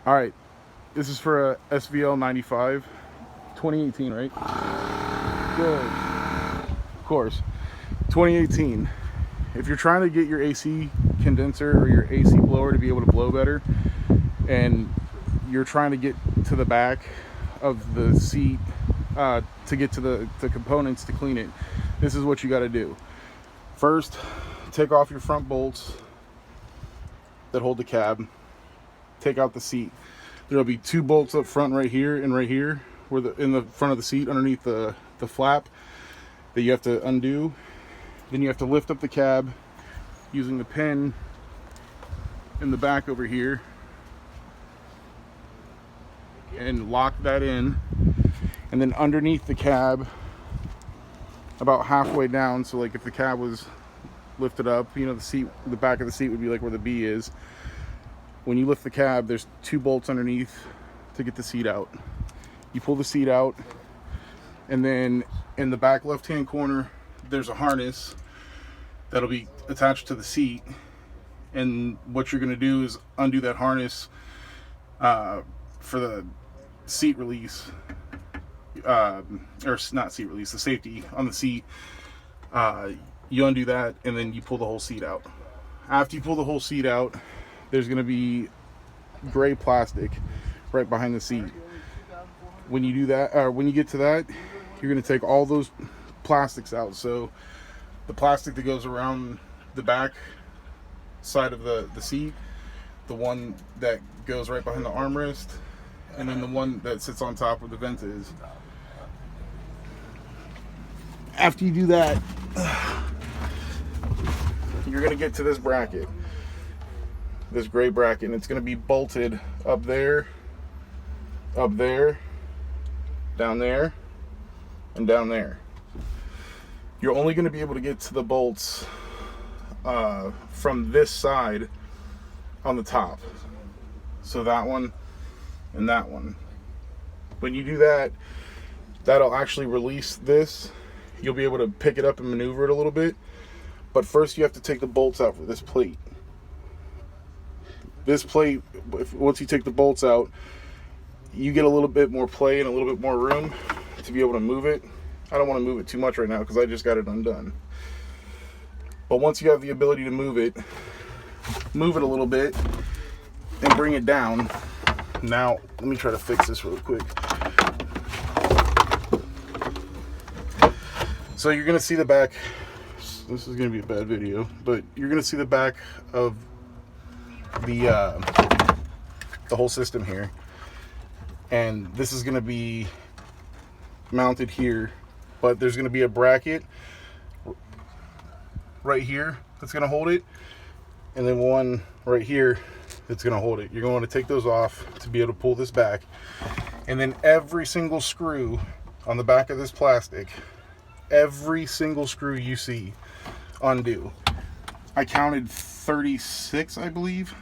All right, this is for a SVL 95, 2018, right? Good. Of course, 2018. If you're trying to get your AC condenser or your AC blower to be able to blow better, and you're trying to get to the back of the seat to get to the components to clean it, this is what you got to do. First, take off your front bolts that hold the cab. Take out the seat. There'll be two bolts up front, right here and right here, where in the front of the seat, underneath the flap, that you have to undo. Then you have to lift up the cab using the pin in the back over here and lock that in. And then underneath the cab, about halfway down, so like if the cab was lifted up, you know, the back of the seat would be like where the B is. When you lift the cab, there's two bolts underneath to get the seat out. You pull the seat out, and then in the back left-hand corner, there's a harness that'll be attached to the seat. And what you're going to do is undo that harness for the seat release, or not seat release, the safety on the seat. You undo that, and then you pull the whole seat out. After you pull the whole seat out, there's going to be gray plastic right behind the seat. When you do that, or when you get to that, you're going to take all those plastics out. So the plastic that goes around the back side of the seat, the one that goes right behind the armrest, and then the one that sits on top where the vent is. After you do that, you're going to get to this bracket, this gray bracket, and it's going to be bolted up there, down there, and down there. You're only going to be able to get to the bolts from this side on the top. So that one and that one. When you do that, that'll actually release this. You'll be able to pick it up and maneuver it a little bit. But first you have to take the bolts out for this plate. This plate, once you take the bolts out, you get a little bit more play and a little bit more room to be able to move it. I don't want to move it too much right now because I just got it undone. But once you have the ability to move it a little bit and bring it down. Now, let me try to fix this real quick. So you're going to see the back. This is going to be a bad video, but you're going to see the back of the whole system here. And this is going to be mounted here, but there's going to be a bracket right here that's going to hold it, and then one right here that's going to hold it. You're going to want to take those off to be able to pull this back. And then every single screw on the back of this plastic, every single screw you see, undo. I counted 36, I believe.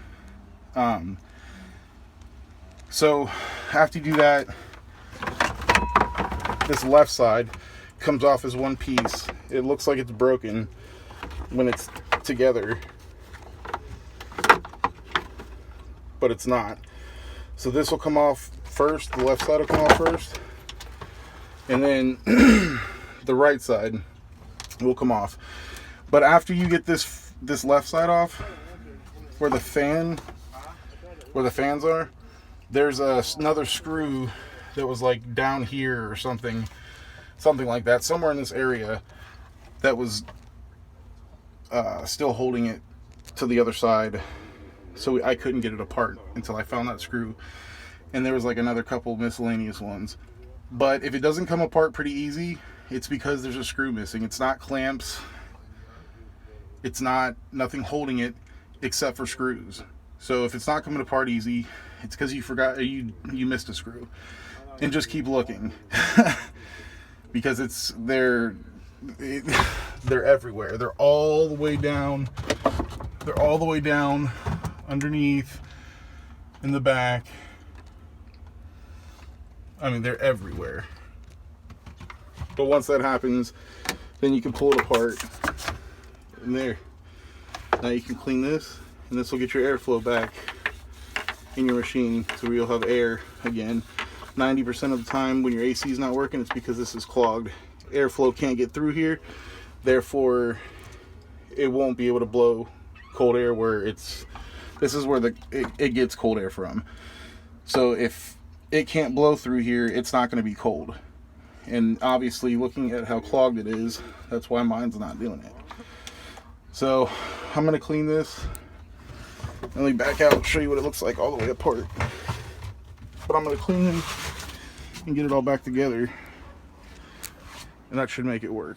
So after you do that, this left side comes off as one piece. It looks like it's broken when it's together, but it's not. So this will come off first, the left side will come off first, and then the right side will come off. But after you get this left side off, where the fans are, there's another screw that was like down here or something like that, somewhere in this area, that was still holding it to the other side. So I couldn't get it apart until I found that screw. And there was like another couple miscellaneous ones. But if it doesn't come apart pretty easy, it's because there's a screw missing. It's not clamps. It's not nothing holding it except for screws. So if it's not coming apart easy, it's because you forgot, you missed a screw. And just keep looking. Because they're everywhere. They're all the way down. They're all the way down underneath, in the back. I mean, they're everywhere. But once that happens, then you can pull it apart. And there. Now you can clean this, and this will get your airflow back. in your machine, so you'll have air again. 90% of the time when your AC is not working, it's because this is clogged. Airflow can't get through here, therefore it won't be able to blow cold air where this is where it gets cold air from. So if it can't blow through here, it's not going to be cold. And obviously, looking at how clogged it is, that's why mine's not doing it. So I'm going to clean this. Let me back out and show you what it looks like all the way apart. But I'm going to clean it and get it all back together, and that should make it work.